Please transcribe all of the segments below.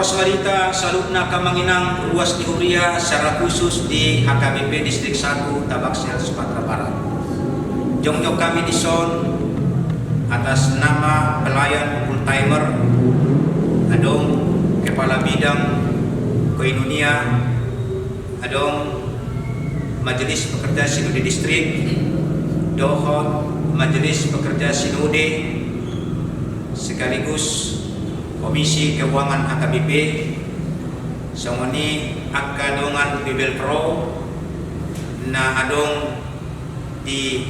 Rosmarita salubna kamanginang ruas di Huria secara khusus di HKBP Distrik 1 Tabaksel Sumatera Barat. Jongjong kami di son atas nama pelayan full timer adong Kepala Bidang Koinonia, adong Majelis Pekerja Sinode Distrik, dohot Majelis Pekerja Sinode sekaligus Komisi Keuangan HKBP, songoni akadongan Bibel Pro na adong di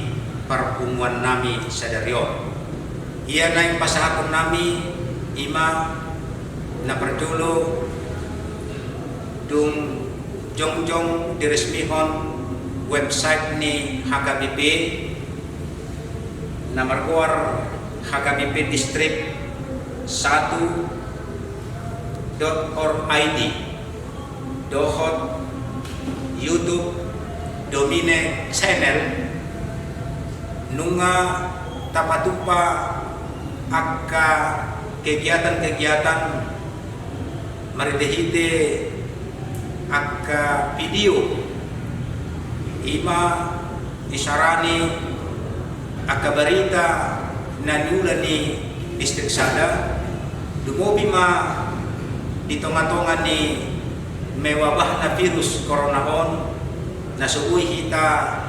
perpunguan nami sadarion. Ia naik pasahakon nami ima na perjulo dung jongjong diresmihon website ni HKBP na markuar HKBP Distrik 1.org.id, dohot YouTube domine channel nunga tapatupa akka kegiatan-kegiatan maridehite akka video ima isarani akka berita na nulani distrik sada dumobi ma di tonga-tonga ni mewabah na virus corona on na suuy hita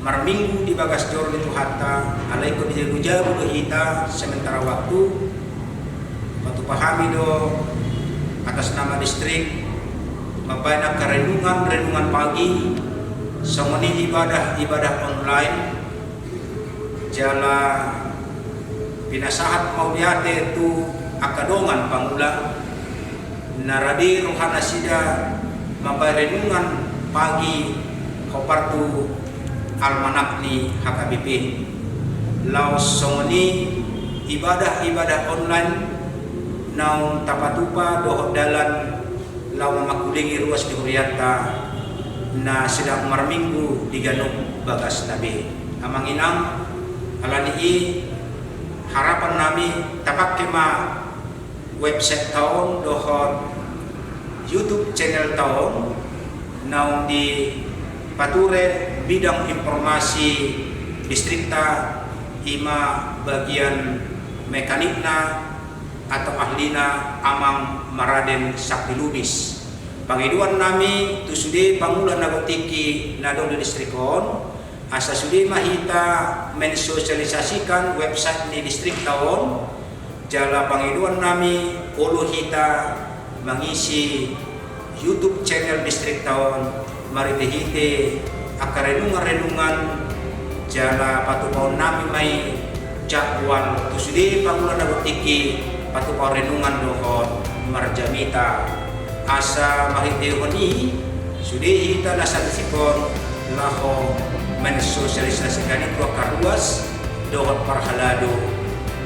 marminggu di bagas jor itu hatta alay ko di jabu do hita sementara waktu patu pahami do atas nama distrik mabayna renungan pagi songoni ibadah online jala pinasahat mauliate tu akadongan pangula naradi rohana sida mabarenungan pagi kopartu almanak ni HKBP laos songoni ibadah online naung tapatupa dohot dalan lau mamakulingi ruas di Huriata na sedang marminggu di ganung bagas nabi amang inang alani harapan nami tapak kema website tahun dohot YouTube channel tahun naung di pature bidang informasi distrikta ima bagian mekanikna atau ahlina amang Maraden Sakti Lubis pangiduan nami tu sude pangulan nagotiki nadong di distrikon asa sude mahita mensosialisasikan website ni distrik tahun jala pangiduan nami polo hita mengisi YouTube channel distrik tahun maridehite akarenungan jala patupau nami mai jakwal tusude pangulan nagotiki patupau renungan dohon marjamita asa mahitehoni sude hita nasansipon laho mensosialisasikan itu karuas dohon parhalado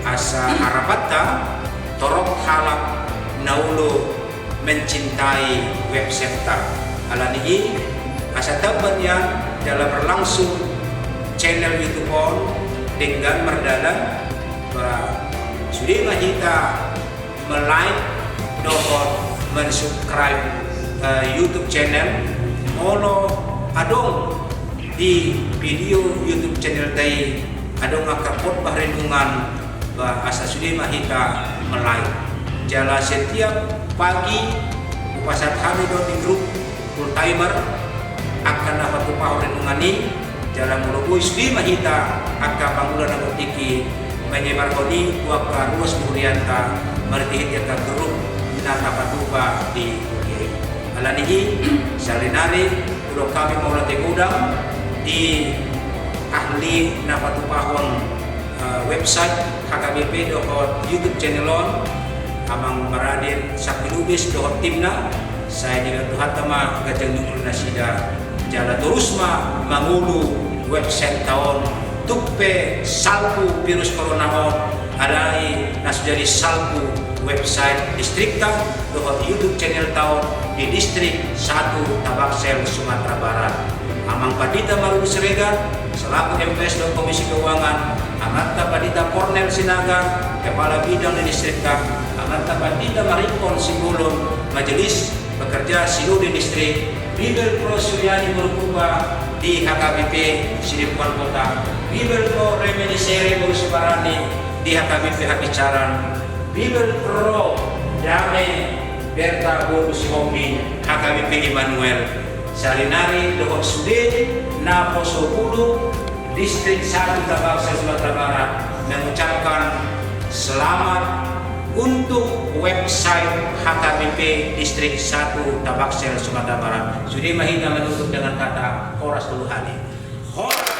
asa harapatta torok halak naulo mencintai website alani asa tabannya dalam berlangsung channel YouTube on dengan merdalan sudah mahita like dohon mensubscribe YouTube channel mono adong di video YouTube channel day adong akapot bahrenungan asa sudah mahita like jala setiap pagi upasat kami do di grup full timer akan dapat upah renungani jala mulubui sudah mahita akka pangulan nagotiki menyebarkoni waka ruas Hurianta martihit ka grup na dapat upah di Huriai alanihi salinari ulo kami maulate gudang di ahli na patupahong website HKBP dohot YouTube channel on amang Maraden Sakti Lubis dohot timna saya dengan Tuhan tama gajang nungul nasida jala terus mangulu website tahun tupe salpu virus corona on adai nas jadi salpu website distrikta dohot YouTube channel tahun di distrik 1 Tabaksel Sumatera Barat amang Padita Maluku Siregar selaku MPS dan Komisi Keuangan Amata Padita Cornel Sinaga, Kepala Bidang Distrik K, Amata Padita Marikon Singulon, Majelis Pekerja Sinode Distrik, Bibel Pro Suryani Murkuba di HKBP Sidipuan Kota, Bibel Pro Reminisere Bursubarani di HKBP Hakicaran, Bibel Pro Dame Berta Borusi Homi HKBP Immanuel, Salinari Lohok Sude Naposo Bulu Distrik 1 Tabaksel Sumatera Barat mengucapkan selamat untuk website HKBP Distrik 1 Tabaksel Sumatera Barat. Sudah Mahina menutup dengan kata Horas dulu Hani. Horas.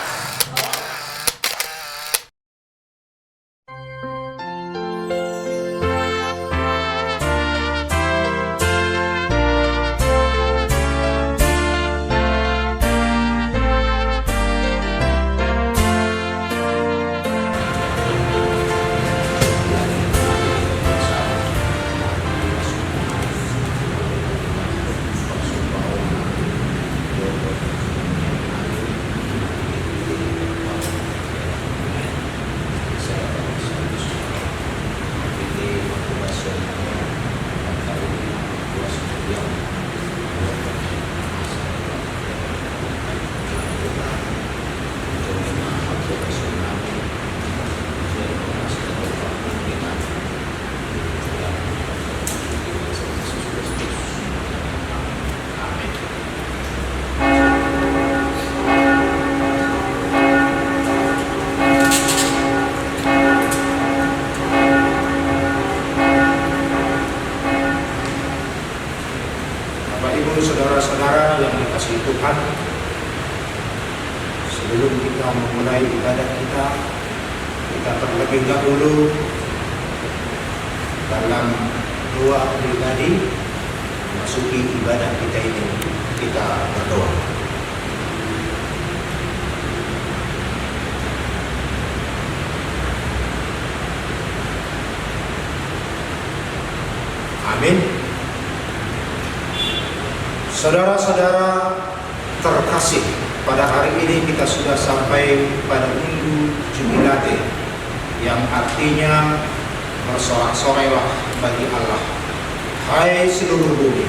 Saudara-saudara yang dikasihi Tuhan, sebelum kita memulai ibadah kita terlebih dahulu dalam doa pribadi memasuki ibadah kita ini, kita berdoa. Amin. Saudara-saudara terkasih, pada hari ini kita sudah sampai pada Undu Jubilate yang artinya bersorak-sorailah bagi Allah, hai seluruh bumi.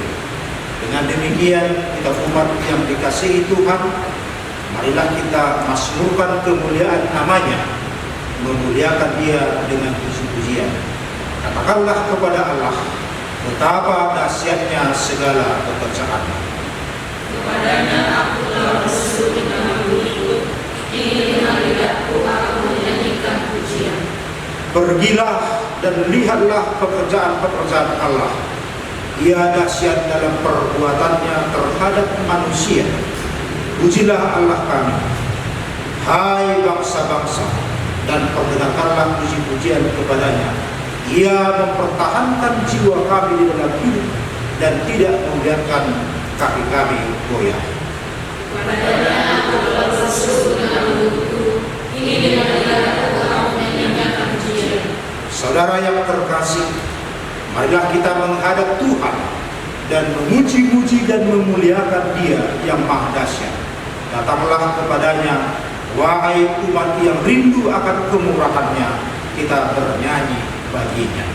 Dengan demikian kita umat yang dikasihi Tuhan, marilah kita masmurkan kemuliaan namanya, memuliakan Dia dengan puji-pujian. Katakanlah kepada Allah, betapa dahsyatnya segala pekerjaannya. Kepadanya aku telah berseru dengan mulutku, ini lidatku aku menyanyikan pujian. Pergilah dan lihatlah pekerjaan-pekerjaan Allah. Ia dahsyat dalam perbuatannya terhadap manusia. Pujilah Allah kami, hai bangsa-bangsa, dan perdengarkanlah puji-pujian kepadanya. Ia mempertahankan jiwa kami di dalam hidup dan tidak membiarkan kaki kami goyah. Kepadanya aku telah berseru dengan mulutku, ini lidatku aku menyanyikan pujian. Saudara yang terkasih, marilah kita menghadap Tuhan dan memuji-muji dan memuliakan Dia yang Maha Dahsyat. Datanglah kepadanya, wahai umat yang rindu akan kemurahan-Nya, kita bernyanyi baginya.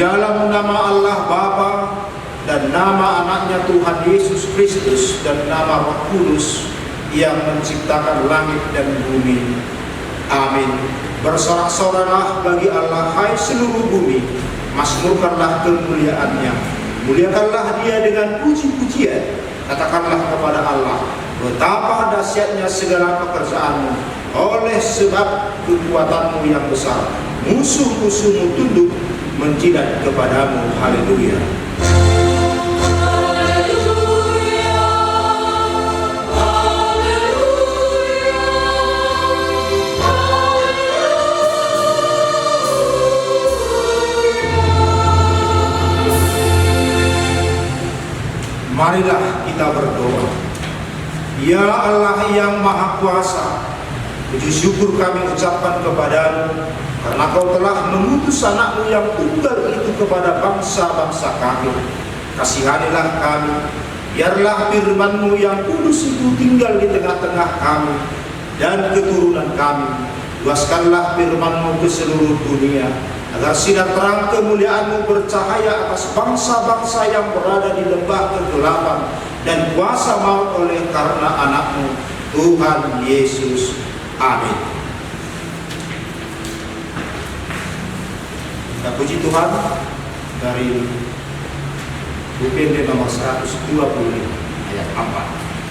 dalam nama Allah Bapa dan nama anaknya Tuhan Yesus Kristus dan nama Roh Kudus yang menciptakan langit dan bumi. Amin. Bersorak-soraklah bagi Allah, hai seluruh bumi, masmurkanlah kemuliaannya. Muliakanlah Dia dengan puji-pujian. Katakanlah kepada Allah, betapa dahsyatnya segala pekerjaanmu, oleh sebab kekuatanmu yang besar. Musuh-musuhmu tunduk menjilat kepadamu. Haleluya. Marilah kita berdoa. Ya Allah yang Maha Kuasa, puji syukur kami ucapkan kepadamu karena Kau telah mengutus anakmu yang tunggal itu kepada bangsa-bangsa kami. Kasihanilah kami, biarlah firman-Mu yang kudus itu tinggal di tengah-tengah kami dan keturunan kami. Luaskanlah firman-Mu ke seluruh dunia, agar sinar terang kemuliaan-Mu bercahaya atas bangsa-bangsa yang berada di lembah kegelapan dan kuasa maut oleh karena anak-Mu, Tuhan Yesus. Amin. Kita puji Tuhan dari UPD nomor 125 ayat 4.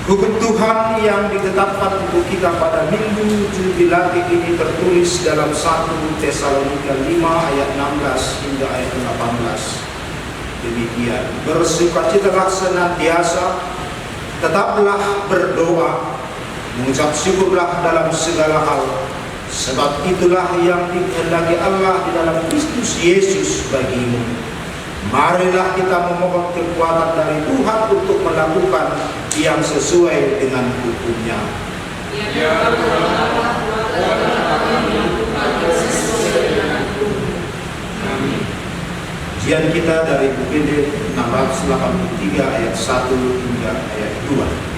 Hukum Tuhan yang ditetapkan untuk kita pada Minggu Jubilate ini tertulis dalam 1 Tesalonika 5 ayat 16 hingga ayat 18. Demikian, bersukacitalah senantiasa, tetaplah berdoa, mengucap syukurlah dalam segala hal, sebab itulah yang dikehendaki Allah di dalam Kristus Yesus bagimu. Marilah kita memohon kekuatan dari Tuhan untuk melakukan yang sesuai dengan hukum-Nya. Ujian kita dari UPD 683 ayat 1 hingga ayat 2.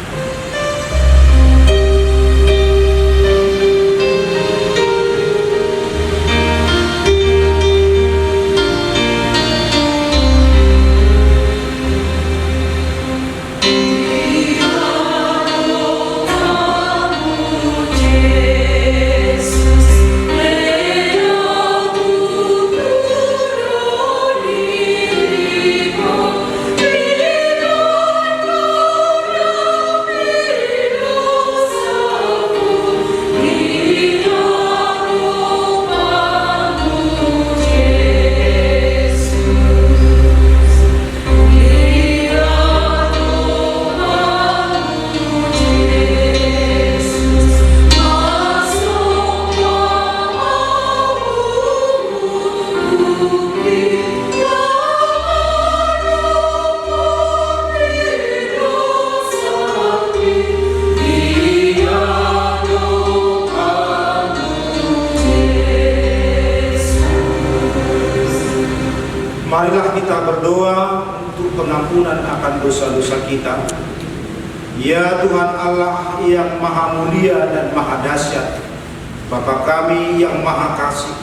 Marilah kita berdoa untuk pengampunan akan dosa-dosa kita. Ya Tuhan Allah yang maha mulia dan maha dahsyat, Bapa kami yang maha kasih,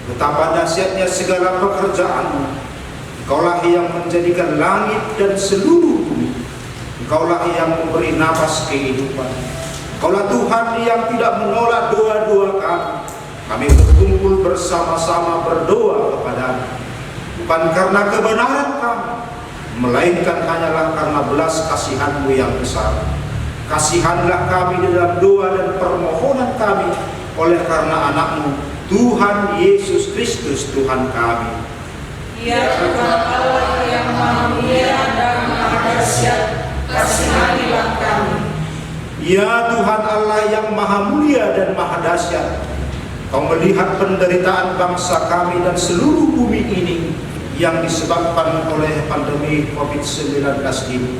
betapa dahsyatnya segala pekerjaan-Mu. Engkaulah yang menjadikan langit dan seluruh bumi. Engkaulah yang memberi nafas kehidupan. Engkaulah Tuhan yang tidak menolak doa-doa kami. Kami berkumpul bersama-sama berdoa kepada-Mu, bukan karena kebenaran kami, melainkan hanyalah karena belas kasihan-Mu yang besar. Kasihanilah kami di dalam doa dan permohonan kami oleh karena anak-Mu, Tuhan Yesus Kristus Tuhan kami. Ya Tuhan Allah yang Maha Mulia dan Maha Dahsyat, kasihanilah kami. Ya Tuhan Allah yang Maha Mulia dan Maha Dahsyat, Kau melihat penderitaan bangsa kami dan seluruh bumi ini yang disebabkan oleh pandemi COVID-19 ini,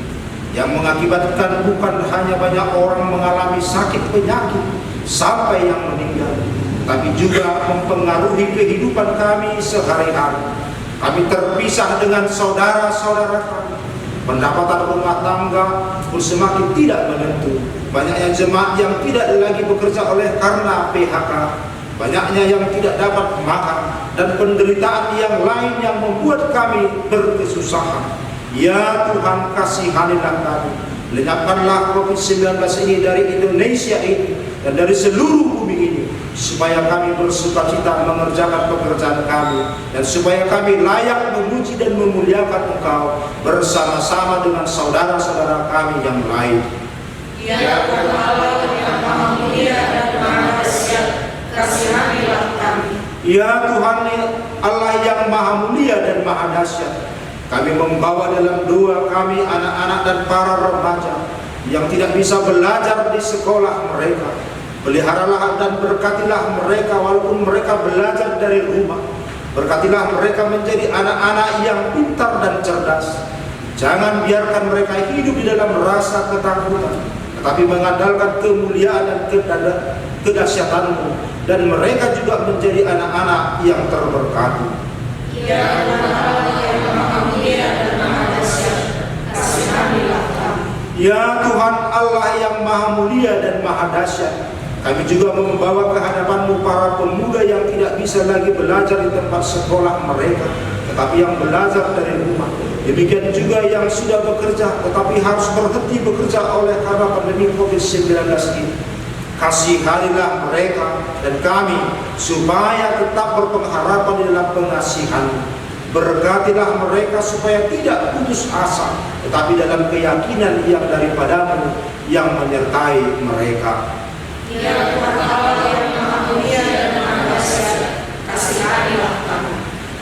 yang mengakibatkan bukan hanya banyak orang mengalami sakit penyakit sampai yang meninggal, tapi juga mempengaruhi kehidupan kami sehari-hari. Kami terpisah dengan saudara-saudara kami. Pendapatan rumah tangga pun semakin tidak menentu. Banyaknya jemaat yang tidak lagi bekerja oleh karena PHK. Banyaknya yang tidak dapat makan dan penderitaan yang lain yang membuat kami berkesusahan. Ya Tuhan, kasihanilah kami. Lenyapkanlah COVID-19 ini dari Indonesia ini dan dari seluruh bumi ini, supaya kami bersukacita mengerjakan pekerjaan kami, dan supaya kami layak memuji dan memuliakan Engkau bersama-sama dengan saudara-saudara kami yang lain. Ya Tuhan Allah yang Maha Mulia dan Maha Dahsyat, kasihanilah kami. Ya Tuhan Allah yang Maha Mulia dan Maha Dahsyat, kami membawa dalam doa kami anak-anak dan para remaja yang tidak bisa belajar di sekolah mereka. Peliharalah dan berkatilah mereka walaupun mereka belajar dari rumah. Berkatilah mereka menjadi anak-anak yang pintar dan cerdas. Jangan biarkan mereka hidup di dalam rasa ketakutan, tetapi mengandalkan kemuliaan dan kedahsyatan-Mu, dan mereka juga menjadi anak-anak yang terberkati. Ya Tuhan Allah yang Maha Mulia dan Maha Dahsyat, kasihanilah kami. Ya Tuhan Allah yang Maha Mulia dan Maha Dahsyat, kami juga membawa ke hadapan-Mu para pemuda yang tidak bisa lagi belajar di tempat sekolah mereka, tetapi yang belajar dari rumah. Demikian juga yang sudah bekerja tetapi harus berhenti bekerja oleh karena pandemi COVID-19 ini. Kasihanilah mereka dan kami supaya tetap berpengharapan di dalam pengasihan-Mu. Berkatilah mereka supaya tidak putus asa, tetapi dalam keyakinan yang daripada-Mu yang menyertai mereka. Ya Tuhan Allah yang Maha Mulia dan Maha Dahsyat, kasihanilah kami.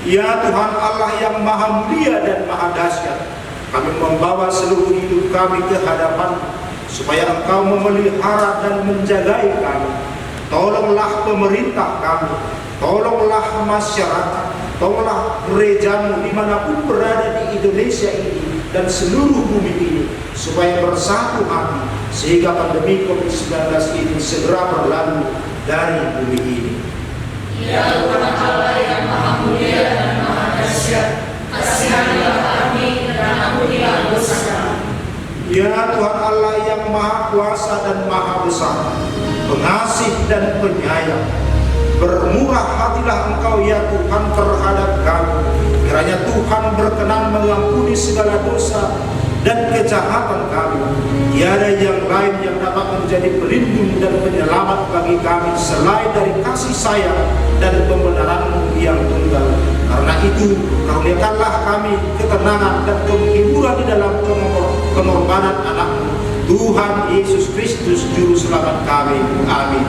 Ya Tuhan Allah yang Maha Mulia dan Maha Dahsyat, kami membawa seluruh hidup kami ke hadapan-Mu, supaya Engkau memelihara dan menjagai kami. Tolonglah pemerintah kami, tolonglah masyarakat, tolonglah gereja-Mu dimanapun berada di Indonesia ini dan seluruh bumi ini, supaya bersatu hati sehingga pandemi COVID-19 ini segera berlalu dari bumi ini. Ya Tuhan Allah yang Maha Mulia dan Maha Dahsyat, kasihanilah kami dan ampunilah dosa kami. Ya Tuhan Allah yang Maha Kuasa dan Maha Besar, pengasih dan penyayang, bermurah hatilah Engkau ya Tuhan terhadap kami. Kiranya Tuhan berkenan mengampuni segala dosa dan kejahatan kami. Tiada yang lain yang dapat menjadi pelindung dan penyelamat bagi kami selain dari kasih sayang dan pembenaran-Mu yang tunggal. Karena itu, karuniakanlah kami ketenangan dan penghiburan di dalam pengorbanan anak-Mu, Tuhan Yesus Kristus Juru Selamat kami. Amin.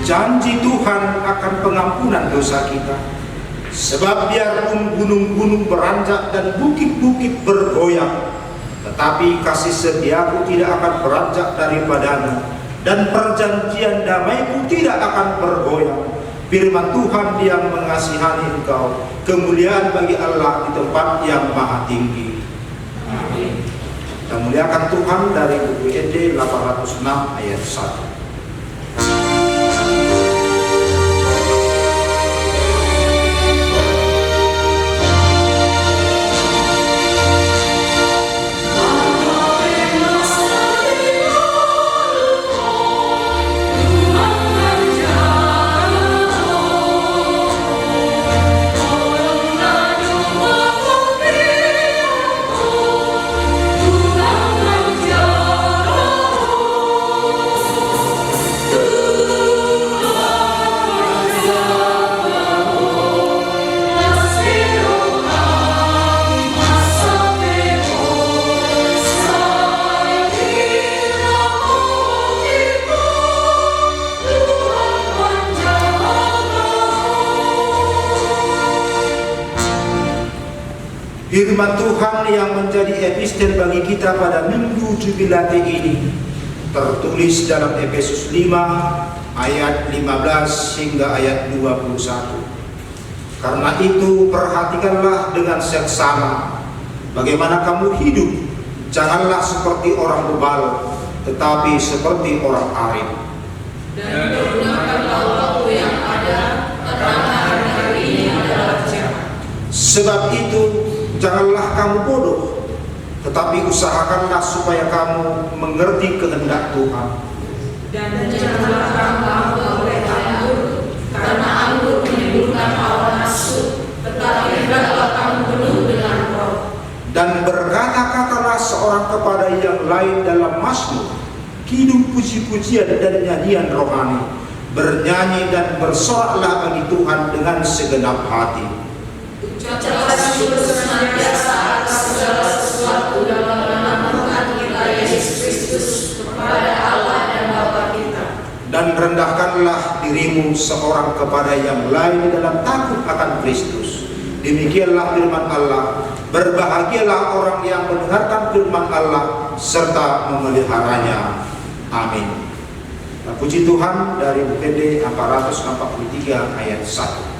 Janji Tuhan akan pengampunan dosa kita. Sebab biarpun gunung-gunung beranjak dan bukit-bukit bergoyang, tetapi kasih setia-Ku tidak akan beranjak daripada-Mu. dan perjanjian damaiku tidak akan bergoyang. Firman Tuhan yang mengasihani engkau, kemuliaan bagi Allah di tempat yang maha tinggi. Amin. Kita muliakan Tuhan dari buku ED 806 ayat 1. Firman Tuhan yang menjadi epistel bagi kita pada Minggu Jubilate ini tertulis dalam Efesus 5 ayat 15 hingga ayat 21. Karena itu perhatikanlah dengan seksama bagaimana kamu hidup. Janganlah seperti orang bebal, tetapi seperti orang arif. Dan gunakanlah waktu yang ada, karena hari ini adalah jahat. Sebab itu janganlah kamu bodoh, tetapi usahakanlah supaya kamu mengerti kehendak Tuhan. Dan janganlah kamu oleh anggur, karena anggur menimbulkan hawa nafsu, tetapi hendaklah kamu penuh dengan Roh. Dan berkata-katalah seorang kepada yang lain dalam mazmur, kidung, puji-pujian dan nyanyian rohani. Bernyanyi dan bersoraklah bagi Tuhan dengan segenap hati. Ucaplah syukur senantiasa atas segala sesuatu dalam nama Tuhan kita Yesus Kristus kepada Allah dan Bapa kita. Dan rendahkanlah dirimu seorang kepada yang lain dalam takut akan Kristus. Demikianlah firman Allah. Berbahagialah orang yang mendengarkan firman Allah serta memeliharanya. Amin. Puji Tuhan dari BPD 443 ayat 1.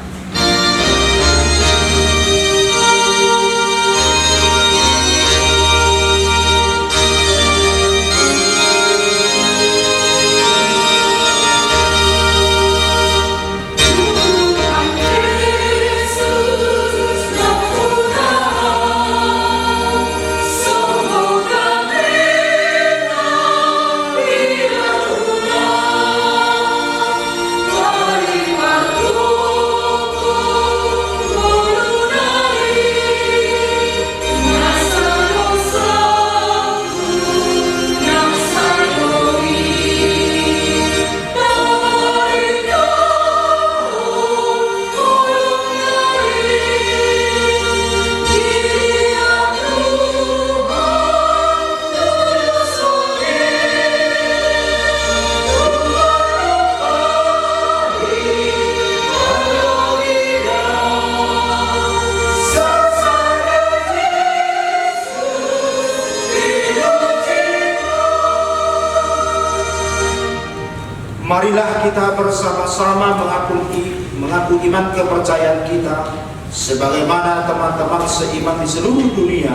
Marilah kita bersama-sama mengaku iman kepercayaan kita sebagaimana teman-teman seiman di seluruh dunia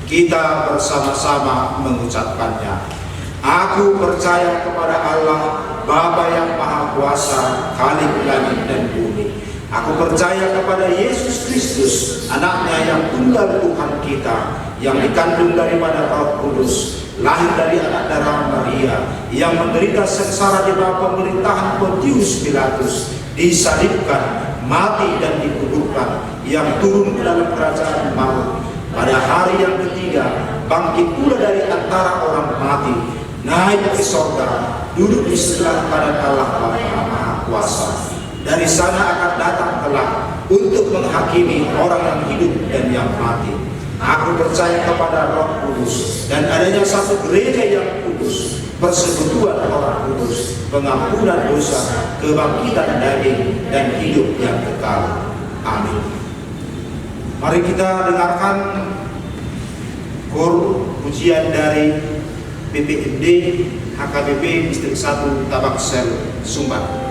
kita bersama-sama mengucapkannya. Aku percaya kepada Allah Bapa yang Maha Kuasa, Khalik langit dan bumi. Aku percaya kepada Yesus Kristus, anaknya yang tunggal Tuhan kita, yang dikandung daripada Roh Kudus, lahir dari anak darah Maria, yang menderita sengsara di bawah pemerintahan Pontius Pilatus, disalibkan, mati dan dikuburkan, yang turun ke dalam kerajaan maut. Pada hari yang ketiga, bangkit pula dari antara orang mati, naik ke sorga, duduk di sebelah kanan Allah Bapa Maha Kuasa. Dari sana akan datang kelak untuk menghakimi orang yang hidup dan yang mati. Aku percaya kepada Roh Kudus dan adanya satu gereja yang kudus, persekutuan orang kudus, pengampunan dosa, kebangkitan daging, dan hidup yang kekal. Amin. Mari kita dengarkan kor pujian dari PPMD HKBP Distrik 1 Tabaksel, Sumbar.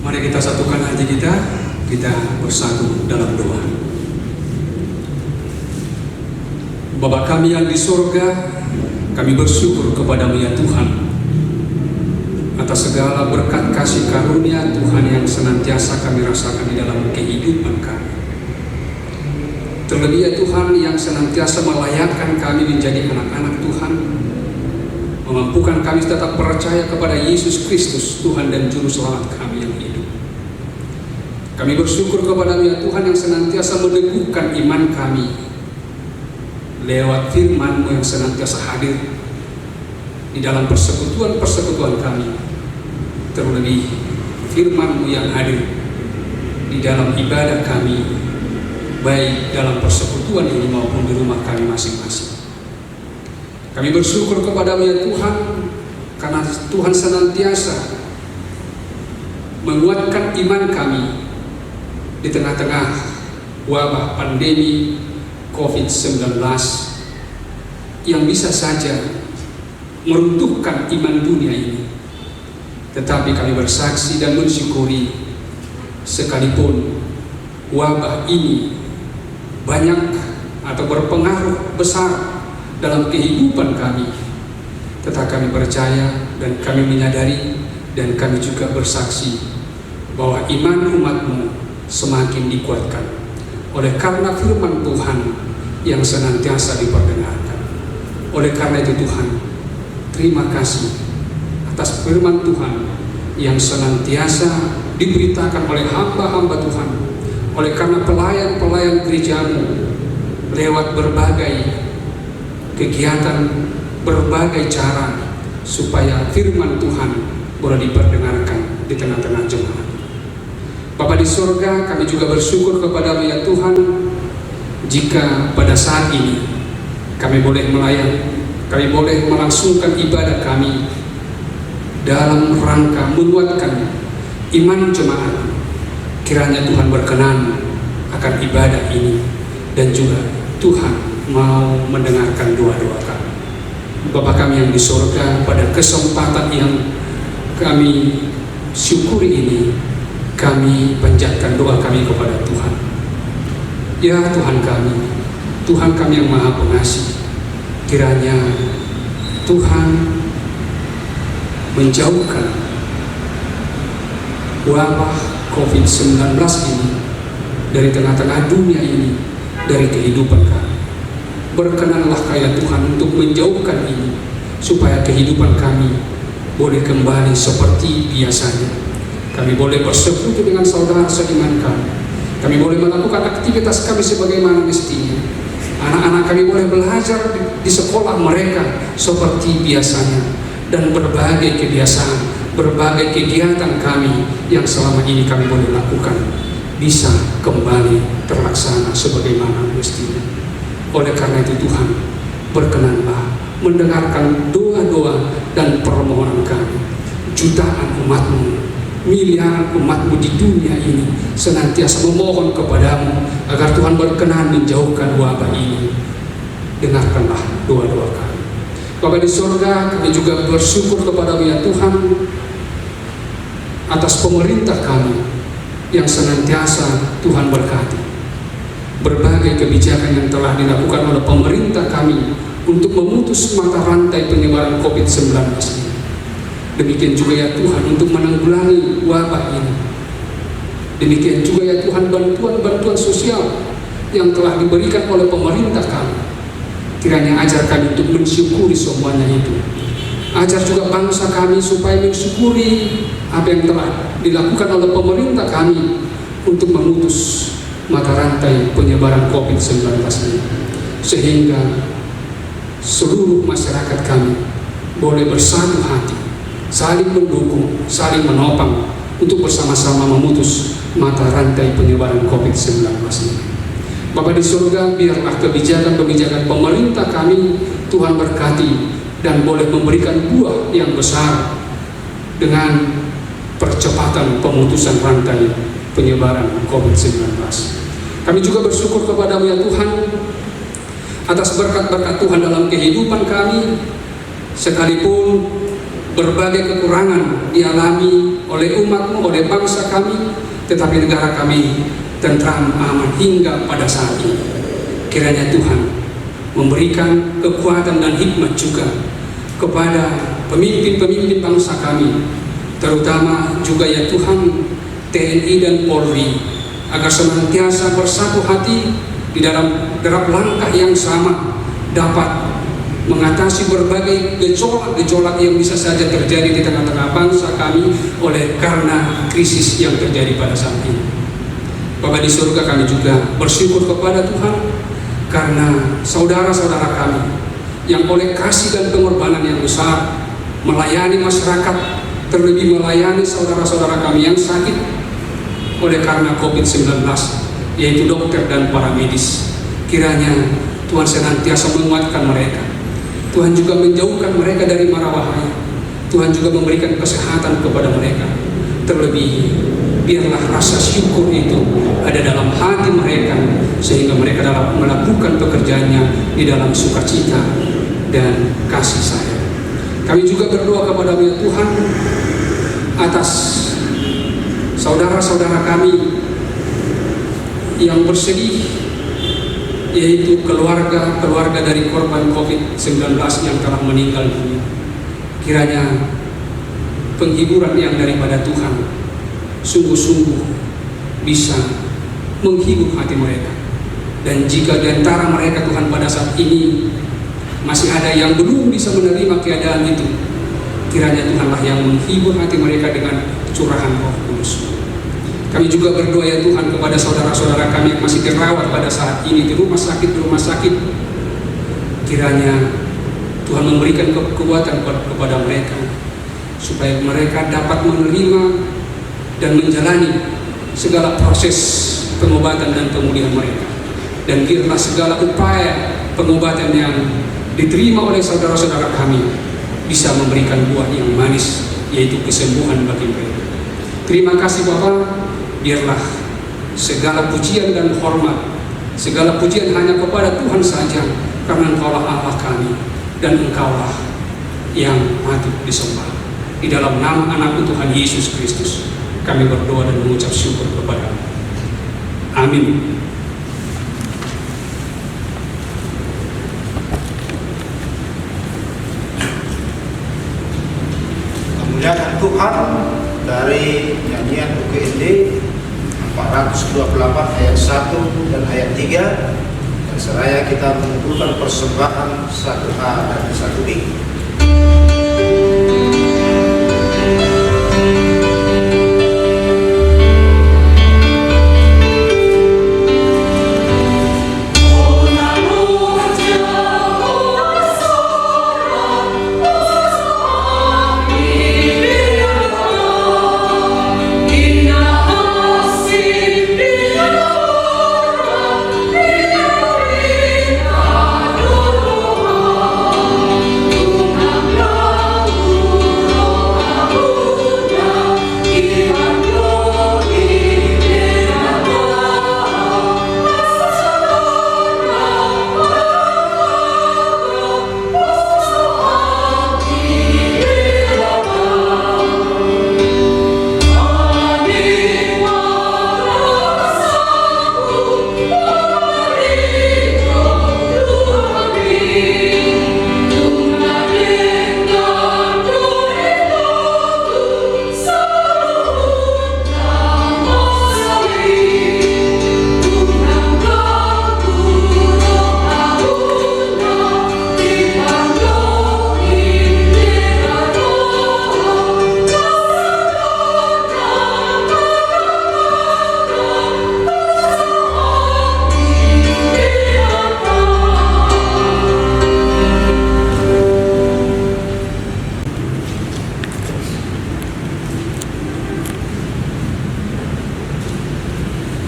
Mari kita satukan hati kita bersatu dalam doa. Bapa kami yang di surga, kami bersyukur kepadamu ya Tuhan atas segala berkat kasih karunia Tuhan yang senantiasa kami rasakan di dalam kehidupan kami. Terlebih ya Tuhan yang senantiasa melayakkan kami menjadi anak-anak Tuhan, memampukan kami tetap percaya kepada Yesus Kristus Tuhan dan Juru Selamat kami yang hidup. Kami bersyukur kepada-Mu ya Tuhan yang senantiasa meneguhkan iman kami lewat firman-Mu yang senantiasa hadir di dalam persekutuan-persekutuan kami. Terlebih firman-Mu yang hadir di dalam ibadah kami, baik dalam persekutuan ini maupun di rumah kami masing-masing. Kami bersyukur kepada-Mu ya Tuhan karena Tuhan senantiasa menguatkan iman kami di tengah-tengah wabah pandemi COVID-19 yang bisa saja meruntuhkan iman dunia ini. Tetapi kami bersaksi dan mensyukuri, sekalipun wabah ini banyak atau berpengaruh besar dalam kehidupan kami, tetapi kami percaya dan kami menyadari dan kami juga bersaksi bahwa iman umat-Mu semakin dikuatkan oleh karena firman Tuhan yang senantiasa diperdengarkan. Oleh karena itu Tuhan, terima kasih atas firman Tuhan yang senantiasa diberitakan oleh hamba-hamba Tuhan, oleh karena pelayan-pelayan gereja-Mu lewat berbagai kegiatan, berbagai cara, supaya firman Tuhan boleh diperdengarkan di tengah-tengah jemaat. Bapa di surga, kami juga bersyukur kepada-Mu ya Tuhan, jika pada saat ini kami boleh melayani, kami boleh melangsungkan ibadah kami dalam rangka menguatkan iman jemaat. Kiranya Tuhan berkenan akan ibadah ini, dan juga Tuhan mau mendengarkan doa-doa kami. Bapa kami yang di surga, pada kesempatan yang kami syukuri ini, kami panjatkan doa kami kepada Tuhan. Ya Tuhan kami yang Maha Pengasih, kiranya Tuhan menjauhkan wabah COVID-19 ini dari tengah-tengah dunia ini, dari kehidupan kami. Berkenanlah ya Tuhan untuk menjauhkan ini, supaya kehidupan kami boleh kembali seperti biasanya. Kami boleh bersekutu dengan saudara seiman kami. Kami boleh melakukan aktivitas kami sebagaimana mestinya. Anak-anak kami boleh belajar di sekolah mereka seperti biasanya. Dan berbagai kebiasaan, berbagai kegiatan kami yang selama ini kami boleh lakukan bisa kembali terlaksana sebagaimana mestinya. Oleh karena itu Tuhan, berkenanlah mendengarkan doa-doa dan permohonan kami. Jutaan umat-Mu, miliaran umat-Mu di dunia ini senantiasa memohon kepada-Mu agar Tuhan berkenan menjauhkan wabah ini. Dengarkanlah doa-doa kami. Bapa di surga, kami juga bersyukur kepada-Mu ya Tuhan atas pemerintah kami yang senantiasa Tuhan berkati. Berbagai kebijakan yang telah dilakukan oleh pemerintah kami untuk memutus mata rantai penyebaran COVID-19 ini. Demikian juga ya Tuhan untuk menanggulangi wabah ini. Demikian juga ya Tuhan bantuan-bantuan sosial yang telah diberikan oleh pemerintah kami. Kiranya ajar kami untuk mensyukuri semuanya itu. Ajar juga bangsa kami supaya mensyukuri apa yang telah dilakukan oleh pemerintah kami untuk memutus mata rantai penyebaran COVID-19 ini. Sehingga seluruh masyarakat kami boleh bersatu hati, saling mendukung, saling menopang untuk bersama-sama memutus mata rantai penyebaran COVID-19 ini. Bapa di surga, biarlah kebijakan-kebijakan pemerintah kami Tuhan berkati dan boleh memberikan buah yang besar dengan percepatan pemutusan rantai penyebaran COVID-19. Kami juga bersyukur kepada-Mu ya Tuhan atas berkat-berkat Tuhan dalam kehidupan kami, sekalipun berbagai kekurangan dialami oleh umat-Mu, oleh bangsa kami, tetapi negara kami tentram, aman hingga pada saat ini. Kiranya Tuhan memberikan kekuatan dan hikmat juga kepada pemimpin-pemimpin bangsa kami, terutama juga ya Tuhan TNI dan Polri, agar senantiasa bersatu hati di dalam derap langkah yang sama dapat mengatasi berbagai gejolak-gejolak yang bisa saja terjadi di tengah-tengah bangsa kami oleh karena krisis yang terjadi pada saat ini. Bapa di surga, kami juga bersyukur kepada Tuhan karena saudara-saudara kami yang oleh kasih dan pengorbanan yang besar melayani masyarakat, terlebih melayani saudara-saudara kami yang sakit oleh karena COVID-19, yaitu dokter dan para medis. Kiranya Tuhan senantiasa menguatkan mereka. Tuhan juga menjauhkan mereka dari mara bahaya. Tuhan juga memberikan kesehatan kepada mereka. Terlebih, biarlah rasa syukur itu ada dalam hati mereka, sehingga mereka dalam melakukan pekerjaannya di dalam sukacita dan kasih sayang. Kami juga berdoa kepada-Mu ya Tuhan, atas saudara-saudara kami yang bersedih, yaitu keluarga dari korban COVID-19 yang telah meninggal dunia. Kiranya penghiburan yang daripada Tuhan sungguh-sungguh bisa menghibur hati mereka. Dan jika di antara mereka Tuhan pada saat ini masih ada yang belum bisa menerima keadaan itu, kiranya Tuhanlah yang menghibur hati mereka dengan curahan Roh Kudus. Kami juga berdoa ya Tuhan kepada saudara-saudara kami yang masih dirawat pada saat ini di rumah sakit. Kiranya Tuhan memberikan kekuatan kepada mereka, supaya mereka dapat menerima dan menjalani segala proses pengobatan dan pemulihan mereka. Dan biarlah segala upaya pengobatan yang diterima oleh saudara-saudara kami bisa memberikan buah yang manis, yaitu kesembuhan bagi mereka. Terima kasih Bapa. Biarlah segala pujian dan hormat, segala pujian hanya kepada Tuhan saja, karena Engkaulah Allah kami, dan Engkaulah yang patut disembah. Di dalam nama anak Tuhan Yesus Kristus, kami berdoa dan mengucap syukur kepada-Mu. Amin. Memuliakan Tuhan dari nyanyian UKND 428 ayat 1 dan ayat 3, dan seraya kita mengumpulkan persembahan 1A dan 1B.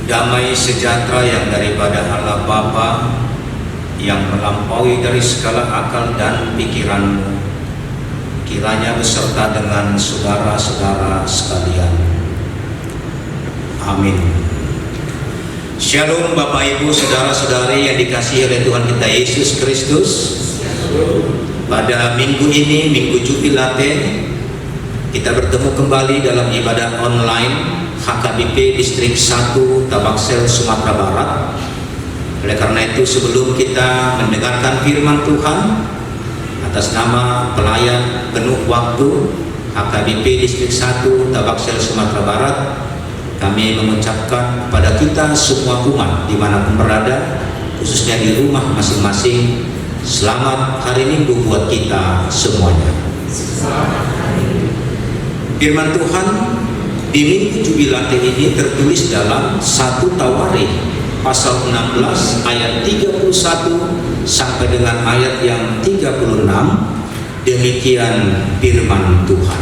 Damai sejahtera yang daripada Allah Bapa, yang melampaui dari segala akal dan pikiranmu, kiranya beserta dengan saudara-saudara sekalian. Amin. Shalom Bapak Ibu, saudara-saudari yang dikasihi oleh Tuhan kita Yesus Kristus. Pada minggu ini, Minggu Jubilate, kita bertemu kembali dalam ibadah online HKBP Distrik 1 Tabaksel, Sumatera Barat. Oleh karena itu, sebelum kita mendengarkan firman Tuhan, atas nama pelayan penuh waktu HKBP Distrik 1 Tabaksel, Sumatera Barat, kami mengucapkan kepada kita semua umat dimanapun berada, khususnya di rumah masing-masing, selamat hari Minggu buat kita semuanya. Firman Tuhan di Minggu Jubilate ini tertulis dalam 1 Tawarikh pasal 16 ayat 31 sampai dengan ayat yang 36. Demikian firman Tuhan.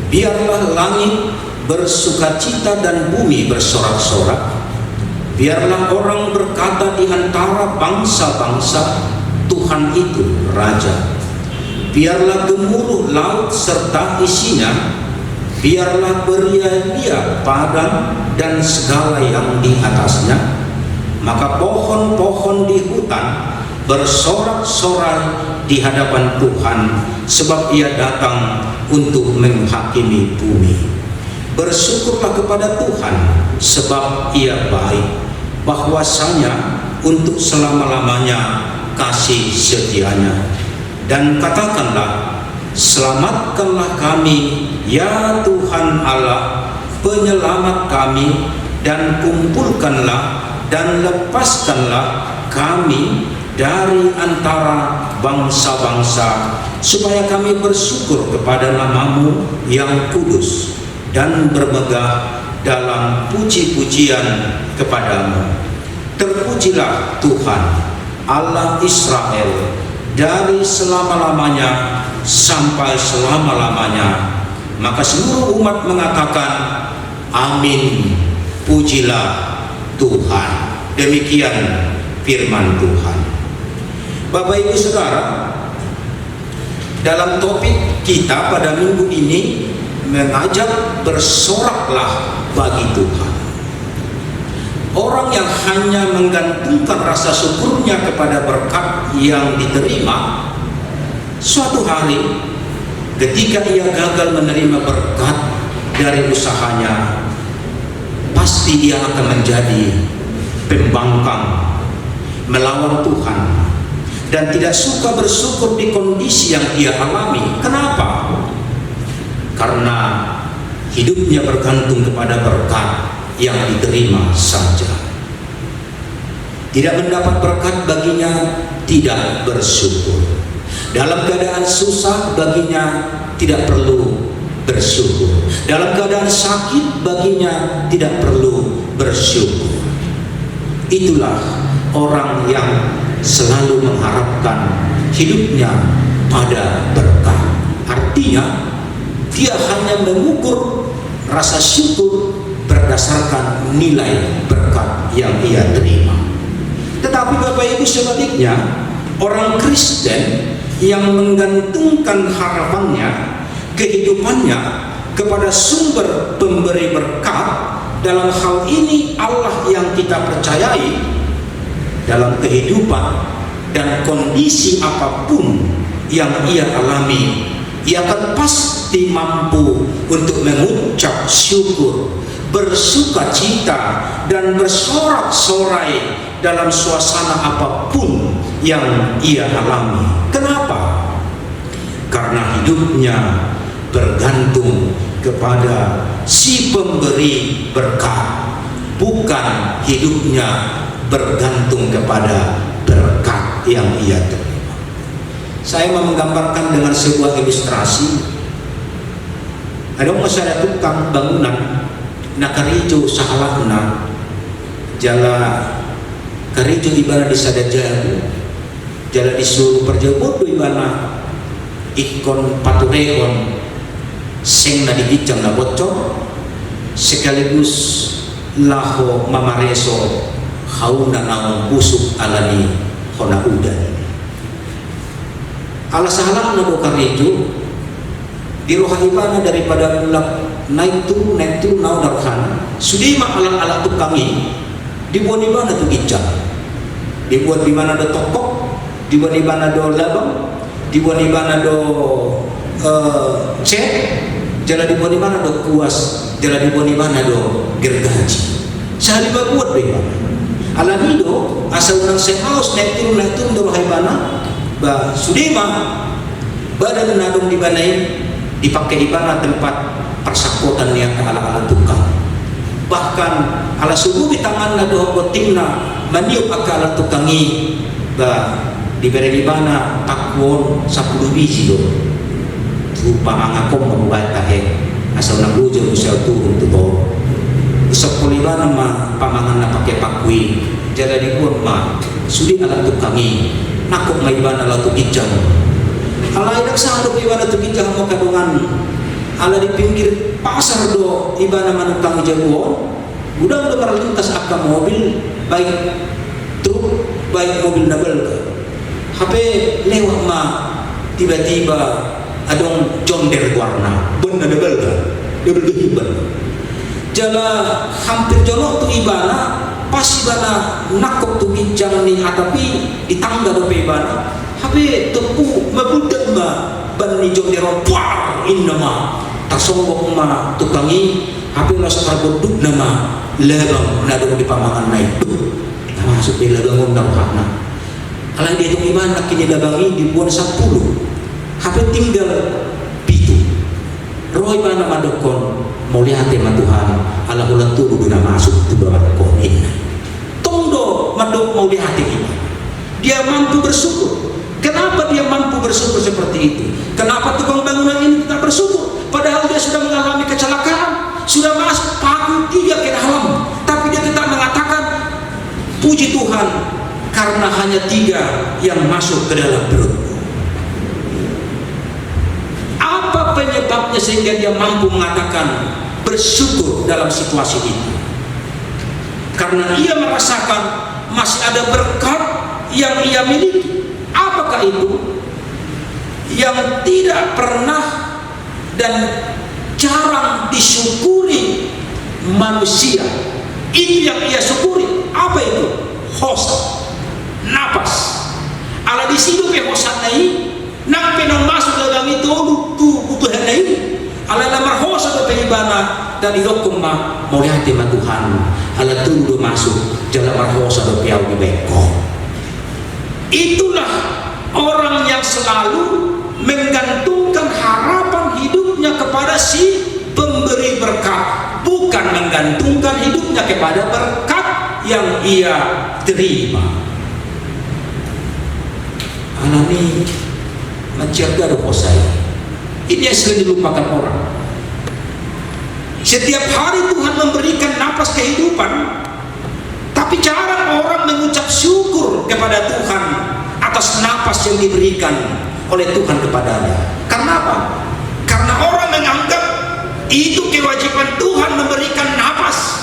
Biarlah langit bersukacita dan bumi bersorak-sorak. Biarlah orang berkata di antara bangsa-bangsa, Tuhan itu Raja. biarlah gemuruh laut serta isinya, biarlah beria-ria padang dan segala yang di atasnya. Maka pohon-pohon di hutan bersorak-sorai di hadapan Tuhan, sebab Ia datang untuk menghakimi bumi. Bersyukurlah kepada Tuhan, sebab Ia baik, bahwasanya untuk selama-lamanya kasih setianya. Dan katakanlah, selamatkanlah kami, ya Tuhan Allah, penyelamat kami, dan kumpulkanlah dan lepaskanlah kami dari antara bangsa-bangsa, supaya kami bersyukur kepada nama-Mu yang kudus dan bermegah dalam puji-pujian kepadamu. Terpujilah Tuhan Allah Israel dari selama-lamanya sampai selama-lamanya. Maka seluruh umat mengatakan amin, pujilah Tuhan. Demikian firman Tuhan. Bapak Ibu Saudara, dalam topik kita pada minggu ini mengajak bersoraklah bagi Tuhan. Orang yang hanya menggantungkan rasa syukurnya kepada berkat yang diterima, suatu hari ketika ia gagal menerima berkat dari usahanya, pasti dia akan menjadi pembangkang, melawan Tuhan, dan tidak suka bersyukur di kondisi yang ia alami. Kenapa? Karena hidupnya bergantung kepada berkat yang diterima saja. Tidak mendapat berkat baginya tidak bersyukur. Dalam keadaan susah baginya tidak perlu bersyukur. Dalam keadaan sakit baginya tidak perlu bersyukur. Itulah orang yang selalu mengharapkan hidupnya pada berkat. Artinya dia hanya mengukur rasa syukur berdasarkan nilai berkat yang ia terima. Tetapi Bapak Ibu sebaliknya, orang Kristen yang menggantungkan harapannya, kehidupannya kepada sumber pemberi berkat, dalam hal ini Allah yang kita percayai, dalam kehidupan dan kondisi apapun yang ia alami, ia akan pasti mampu untuk mengucap syukur, bersukacita, dan bersorak-sorai dalam suasana apapun yang ia alami. Kenapa? Karena hidupnya bergantung kepada si pemberi berkat, bukan hidupnya bergantung kepada berkat yang ia terima. Saya mau menggambarkan dengan sebuah ilustrasi. Ada masyarakat tukang bangunan nakarijo sahalakna jala karijo ibana di sadajaru jala disuruh perjabodo ibana ikon paturehon seng na digicang na bocor sekaligus laho mamareso hauna naon busuk alani hona udan ala sahalak na bokarijo di rohaibana daripada mulak naik turun naon darohan sudima alat-alat tukangi dibuat di mana tuh gicang, dibuat di mana ada tokok, dibuat di mana ada labang, dibuat di mana ada cek, jalan dibuat di mana ada kuas, jalan dibuat di mana ada gergaji. Sehari buat di mana? Alamido asal orang sehaus naik turun dari mana? Bah sudima badan nadong di mana dipakai di mana tempat persakotan yang ke ala-ala tukang. Bahkan ala subuh di tangan na doh botingna maniup akala tukangi ba diberi di mana takwon 10 biji do rupa angakom membuat tahe asal na bujur usel turun tu do usap kulibana ma pamangan na pakai pakwi jala di pun ma sudi ala tukangi nakok may ibana ala tukijang ala idak sanggup ibana tukijang mo kadungan ala di pinggir pasar do ibana manukang jaguon udah lintas akan mobil baik truk baik mobil double ke HP lewat ma tiba-tiba adong jonder warna bener double kehiban jala hampir jolok tu ibana pas ibana nakok tu bincang ni hadapi di tangga do ibana habe tepu mabudan ma ban ni jonder war innama tasonggok ma tukangi habe las karboduk nama lebang nado di pamangan naik masuk di lebang undang hakna ala dia tu ibana kini labangi dibuat 10 habe tinggal pitu roy mana madokon mulia tema Tuhan ala ulang tu guna masuk tu doa kon inna tongdo madok mulia hati kita dia mampu bersyukur. Kenapa dia mampu bersyukur seperti itu? Kenapa tukang bangunan ini tidak bersyukur padahal dia sudah mengalami kecelakaan, sudah masuk paku 3 ke dalam, tapi dia tetap mengatakan puji Tuhan karena hanya 3 yang masuk ke dalam perutku. Apa penyebabnya sehingga dia mampu mengatakan bersyukur dalam situasi ini? Karena ia merasakan masih ada berkat yang ia miliki. Apakah itu? Yang tidak pernah dan jarang disyukuri manusia. Itu yang ia syukuri. Apa itu? Hosa, napas. Ala di situ pe hosa nai, nang penon masuk dalam itu butuh nai. Ala lamar hosa pe ibana dan dihukum ma moliati ma Tuhan. Ala tunggu masuk jalan marhosa do piau di beko. Itulah orang yang selalu menggantungkan harapan hidupnya kepada si pemberi berkat, bukan menggantungkan hidupnya kepada berkat yang ia terima. Alami menjaga doa saya. Ini yang sering dilupakan orang. Setiap hari Tuhan memberikan napas kehidupan, tapi jarang orang mengucap syukur kepada Tuhan atas napas yang diberikan oleh Tuhan kepadanya. Karena apa? Karena orang menganggap itu kewajiban Tuhan memberikan napas.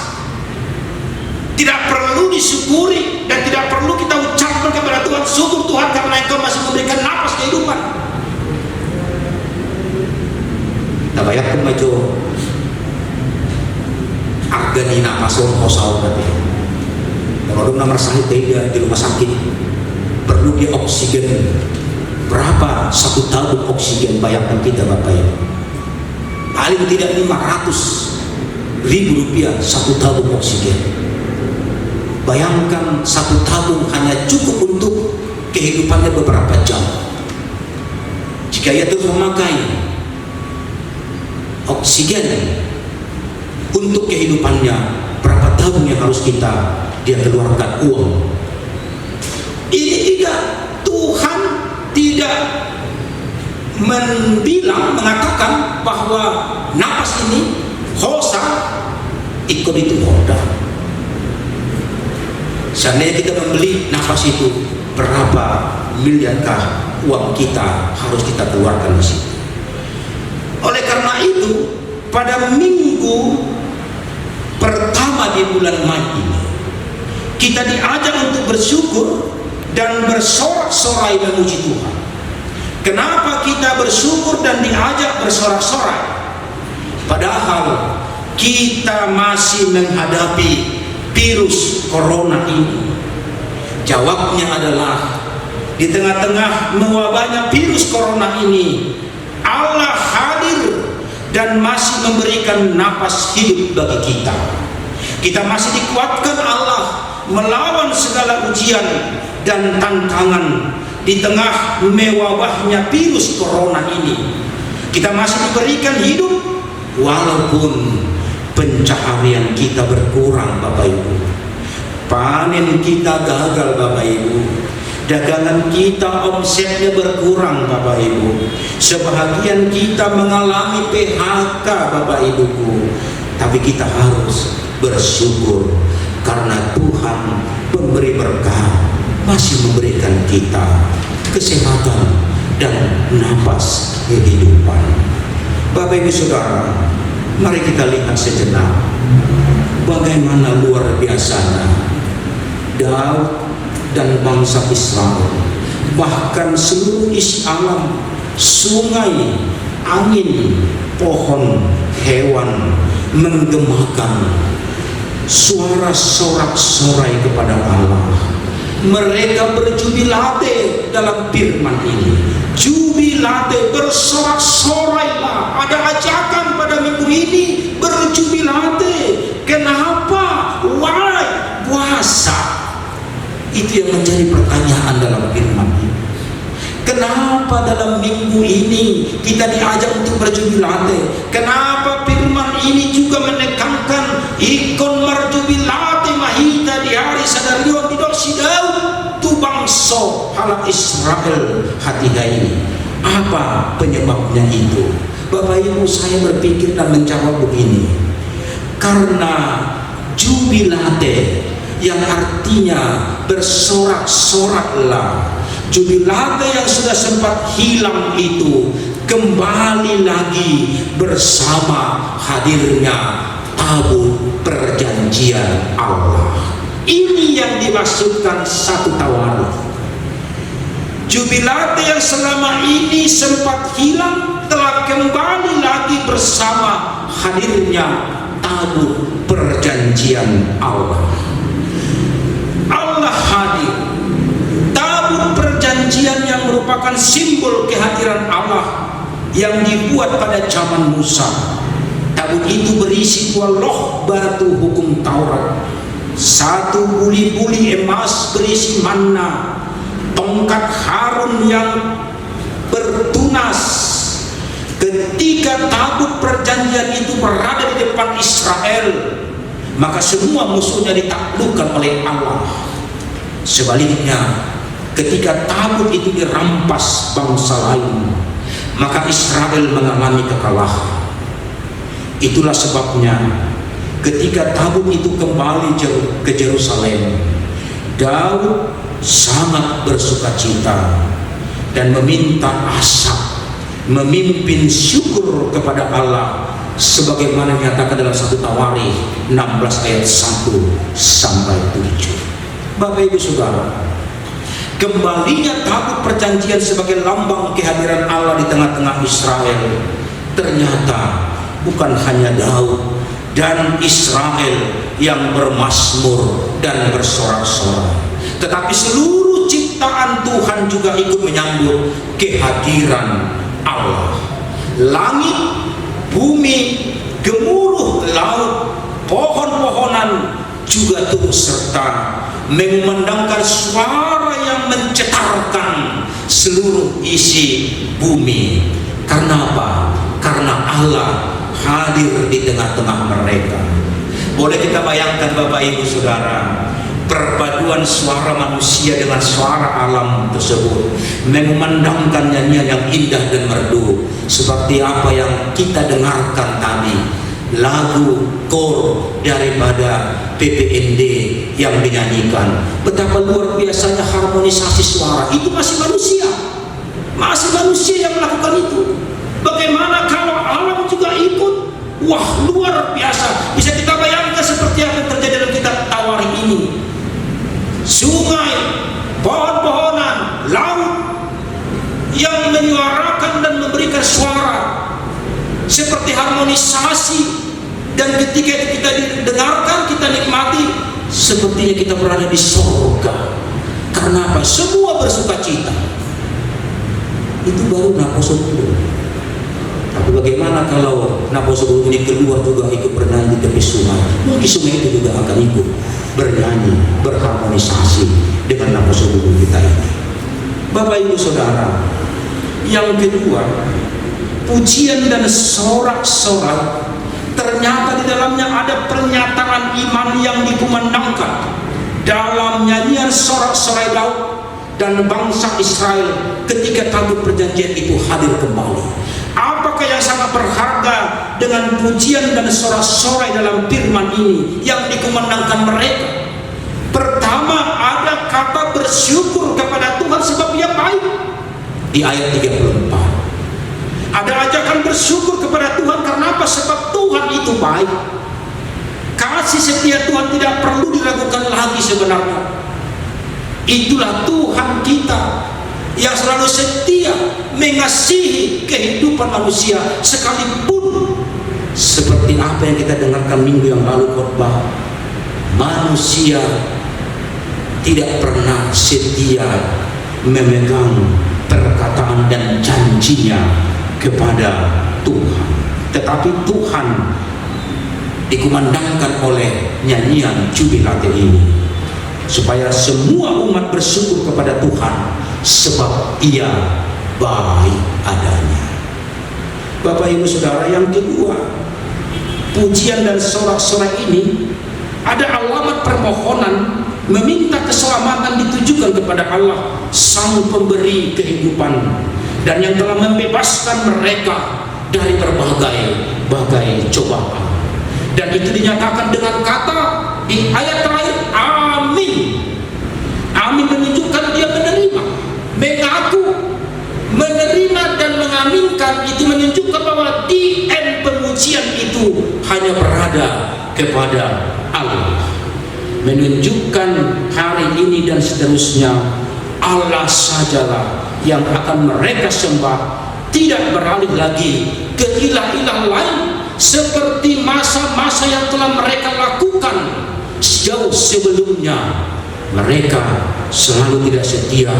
Tidak perlu disyukuri dan tidak perlu kita ucapkan kepada Tuhan, syukur Tuhan karena Engkau masih memberikan napas kehidupan. Tabayakkan maju argani napason kosau nanti. Kalau nomor sakit di rumah sakit perlu dia oksigen berapa 1 tabung oksigen, bayangkan kita Bapak Ibu, paling tidak 500.000 rupiah 1 tabung oksigen. Bayangkan 1 tabung hanya cukup untuk kehidupannya beberapa jam. Jika ia terus memakai oksigen untuk kehidupannya, berapa tabung yang harus dia keluarkan uang. Ini tidak, Tuhan tidak mengatakan bahwa napas ini hosa ikut itu hoda. Seandainya kita membeli napas itu, berapa miliarkah uang kita harus kita keluarkan di situ. Oleh karena itu, pada minggu pertama di bulan Mei ini, kita diajak untuk bersyukur dan bersorak-sorai memuji Tuhan. Kenapa kita bersyukur dan diajak bersorak-sorai? Padahal kita masih menghadapi virus corona ini. Jawabnya adalah di tengah-tengah mewabahnya virus corona ini, Allah hadir dan masih memberikan napas hidup bagi kita. Kita masih dikuatkan Allah melawan segala ujian dan tantangan di tengah mewabahnya virus corona ini. Kita masih diberikan hidup walaupun pencaharian kita berkurang Bapak Ibu. Panen kita gagal Bapak Ibu. Dagangan kita omsetnya berkurang Bapak Ibu. Sebahagian kita mengalami PHK Bapak Ibuku. Tapi kita harus bersyukur karena Tuhan pemberi berkah masih memberikan kita kesehatan dan napas kehidupan. Bapak Ibu Saudara, mari kita lihat sejenak bagaimana luar biasanya Daud dan bangsa Israel, bahkan seluruh isi alam sungai, angin, pohon, hewan menggemakan suara sorak-sorai kepada Allah. Mereka berjubilate dalam firman ini. Jubilate, bersorak-sorailah. Ada ajakan pada minggu ini berjubilate. Kenapa? Why? Puasa. Itu yang menjadi pertanyaan dalam firman ini. Kenapa dalam minggu ini kita diajak untuk berjubilate? Kenapa firman ini juga menekankan ikon marjubilate mahita di hari sadarion tidak sidau tu bangsa halak Israel hatiga ini. Apa penyebabnya itu? Bapak Ibu, saya berpikir dan menjawab begini. Karena jubilate yang artinya bersorak-soraklah, jubilate yang sudah sempat hilang itu kembali lagi bersama hadirnya tabut perjanjian Allah. Ini yang dimaksudkan satu tawarikh. Jubilate yang selama ini sempat hilang telah kembali lagi bersama hadirnya tabut perjanjian Allah. Allah hadir. Tabut perjanjian yang merupakan simbol kehadiran Allah yang dibuat pada zaman Musa. Tabut itu berisi 2 loh batu hukum Taurat, 1 buli-buli emas berisi manna, tongkat Harun yang bertunas. Ketika tabut perjanjian itu berada di depan Israel, maka semua musuhnya ditaklukkan oleh Allah. Sebaliknya, ketika tabut itu dirampas bangsa lain, maka Israel mengalami kekalahan. Itulah sebabnya ketika tabut itu kembali ke Yerusalem, Daud sangat bersukacita dan meminta Asaf memimpin syukur kepada Allah sebagaimana dinyatakan dalam 1 Tawarikh 16 ayat 1 sampai 7. Bapak Ibu Saudara, kembalinya tabut perjanjian sebagai lambang kehadiran Allah di tengah-tengah Israel ternyata bukan hanya Daud dan Israel yang bermazmur dan bersorak-sorai, tetapi seluruh ciptaan Tuhan juga ikut menyambut kehadiran Allah. Langit, bumi, gemuruh laut, pohon-pohonan juga turut serta mengumandangkan suara yang mencetarkan seluruh isi bumi. Karena apa? Karena Allah hadir di tengah-tengah mereka. Boleh kita bayangkan Bapak Ibu Saudara, perpaduan suara manusia dengan suara alam tersebut mengumandangkan nyanyian yang indah dan merdu seperti apa yang kita dengarkan tadi, lagu kor daripada PPND yang dinyanyikan. Betapa luar biasanya harmonisasi suara. Itu masih manusia yang melakukan itu. Bagaimana kalau alam juga ikut? Wah, luar biasa. Bisa kita bayangkan seperti apa yang terjadi dalam kitab Tawarikh ini. Sungai, pohon-pohonan, laut yang menyuarakan dan memberikan suara seperti harmonisasi, dan ketika itu kita dengarkan, kita nikmati, sepertinya kita berada di surga. Karena apa? Semua bersukacita. Itu baru Naposopolo. Tapi bagaimana kalau Naposopolo ini keluar juga ikut bernyanyi di tepi sungai? Mungkin sungai itu juga akan ikut bernyanyi, berharmonisasi dengan Naposopolo kita ini. Bapak Ibu Saudara, yang kedua, pujian dan sorak-sorai ternyata di dalamnya ada pernyataan iman yang dikumandangkan dalam nyanyian sorak-sorai Daud dan bangsa Israel ketika tabut perjanjian itu hadir kembali. Apakah yang sangat berharga dengan pujian dan sorak-sorai dalam firman ini yang dikumandangkan mereka? Pertama, ada kata bersyukur kepada Tuhan sebab Dia baik di ayat 34. Ada ajakan bersyukur kepada Tuhan karena apa? Sebab Tuhan itu baik. Kasih setia Tuhan tidak perlu diragukan lagi sebenarnya. Itulah Tuhan kita. yang selalu setia mengasihi kehidupan manusia, sekalipun seperti apa yang kita dengarkan minggu yang lalu khotbah, manusia tidak pernah setia memegang perkataan dan janjinya kepada Tuhan. Tetapi Tuhan dikumandangkan oleh nyanyian jubilate ini supaya semua umat bersyukur kepada Tuhan sebab Ia baik adanya. Bapak Ibu Saudara, yang kedua, pujian dan sorak-sorai ini ada alamat permohonan meminta keselamatan ditujukan kepada Allah, Sang Pemberi kehidupan, dan yang telah membebaskan mereka dari berbagai cobaan. Dan itu dinyatakan dengan kata di ayat terakhir, amin. Amin menunjukkan dia menerima, mengaku, menerima dan mengaminkan. Itu menunjukkan bahwa di end pengujian itu hanya berada kepada Allah. Menunjukkan hari ini dan seterusnya Allah sajalah yang akan mereka sembah, tidak beralih lagi ke ilah-ilah lain seperti masa-masa yang telah mereka lakukan jauh sebelumnya. Mereka selalu tidak setia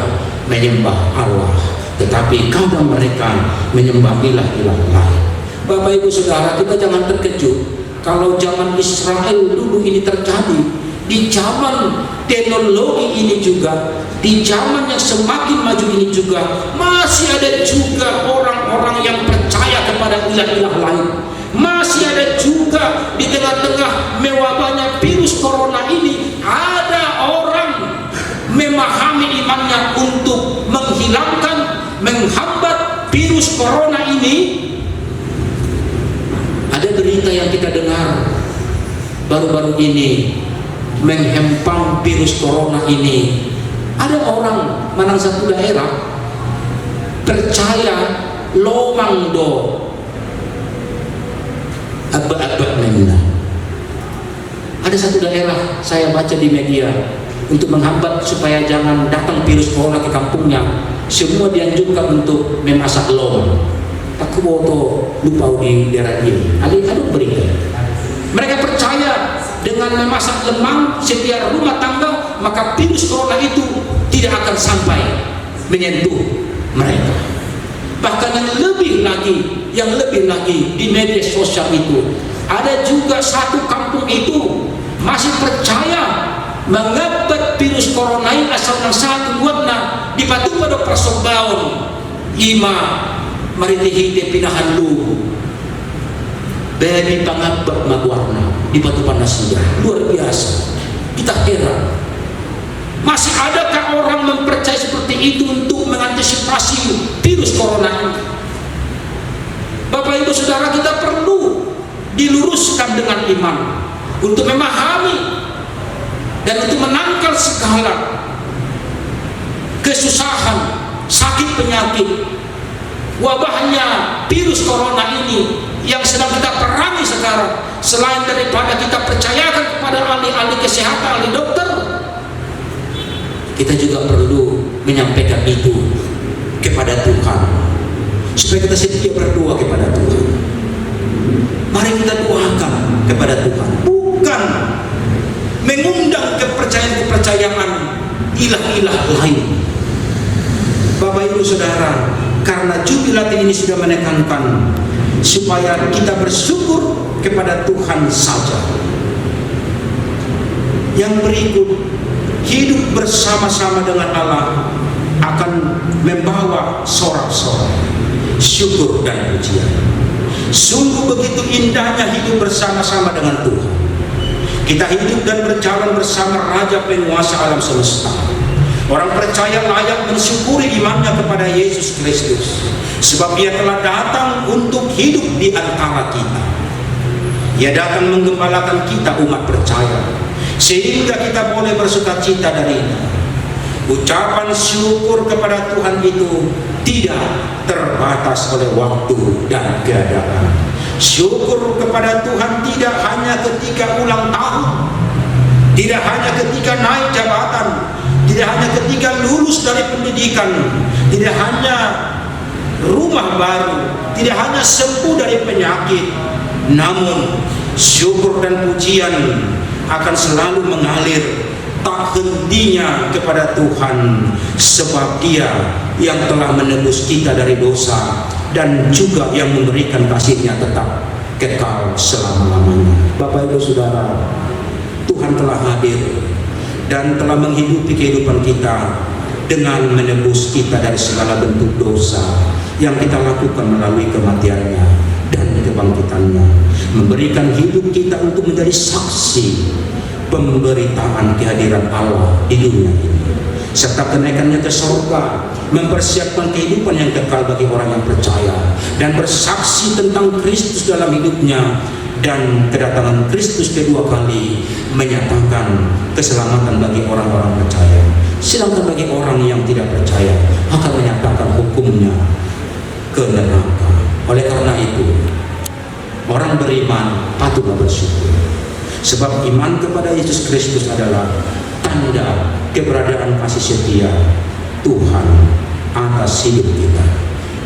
menyembah Allah, tetapi kadang mereka menyembah ilah-ilah lain. Bapak Ibu Saudara, kita jangan terkejut kalau zaman Israel dulu ini terjadi, di zaman teknologi ini juga, di zaman yang semakin maju ini juga, masih ada juga orang-orang yang percaya kepada ilah-ilah lain. Masih ada juga di tengah-tengah mewabahnya virus corona ini, ada orang memahami imannya untuk menghilangkan, menghambat virus corona ini. Ada berita yang kita dengar baru-baru ini, menghempang virus corona ini. Ada orang manang satu daerah percaya lomangdo abad-abad memina. Ada satu daerah saya baca di media, untuk menghambat supaya jangan datang virus corona ke kampungnya, semua dianjurkan untuk memasak lom. Aku boto lupa di daerah ini. Ada berita. Mereka percaya dengan memasak lemang setiap rumah tangga, maka virus corona itu tidak akan sampai menyentuh mereka. Bahkan yang lebih lagi di media sosial itu, ada juga satu kampung itu masih percaya mengabat virus corona ini asal yang satu buatna di batu pada persobaun ima maritihite pinahan lu baby pangabat magwarna di batu panasnya. Luar biasa, kita heran. Masih adakah orang mempercayai seperti itu untuk mengantisipasi virus corona ini? Bapak Ibu Saudara, kita perlu diluruskan dengan iman untuk memahami dan untuk menangkal segala kesusahan, sakit penyakit, wabahnya virus corona ini yang sedang kita perangi sekarang. Selain daripada kita percayakan kepada ahli-ahli kesehatan, ahli dokter, kita juga perlu menyampaikan itu kepada Tuhan, supaya kita setia berdoa kepada Tuhan. Mari kita doakan kepada Tuhan, bukan mengundang kepercayaan-kepercayaan ilah-ilah lain. Bapak Ibu Saudara, karena jubilat ini sudah menekankan supaya kita bersyukur kepada Tuhan saja. Yang berikut, hidup bersama-sama dengan Allah akan membawa sorak-sorai, syukur dan pujian. Sungguh begitu indahnya hidup bersama-sama dengan Tuhan. Kita hidup dan berjalan bersama Raja Penguasa alam semesta. Orang percaya layak mensyukuri imannya kepada Yesus Kristus, sebab Ia telah datang untuk hidup di antara kita. Ia datang menggembalakan kita umat percaya, sehingga kita boleh bersukacita darinya. Ucapan syukur kepada Tuhan itu tidak terbatas oleh waktu dan keadaan. Syukur kepada Tuhan tidak hanya ketika ulang tahun, tidak hanya ketika naik jabatan, tidak hanya ketika lulus dari pendidikan, tidak hanya rumah baru, tidak hanya sembuh dari penyakit, namun syukur dan pujian akan selalu mengalir tak hentinya kepada Tuhan, sebab Dia yang telah menebus kita dari dosa dan juga yang memberikan kasih-Nya tetap kekal selama-lamanya. Bapak Ibu Saudara, Tuhan telah hadir dan telah menghidupi kehidupan kita dengan menebus kita dari segala bentuk dosa yang kita lakukan melalui kematian-Nya dan kebangkitan-Nya, memberikan hidup kita untuk menjadi saksi pemberitaan kehadiran Allah di dunia ini, serta kenaikannya ke surga, mempersiapkan kehidupan yang kekal bagi orang yang percaya, dan bersaksi tentang Kristus dalam hidupnya, dan kedatangan Kristus kedua kali menyatakan keselamatan bagi orang-orang percaya. Sedangkan bagi orang yang tidak percaya akan menyatakan hukumnya ke neraka. Oleh karena itu, orang beriman patutlah bersyukur, sebab iman kepada Yesus Kristus adalah tanda keberadaan kasih setia Tuhan atas hidup kita.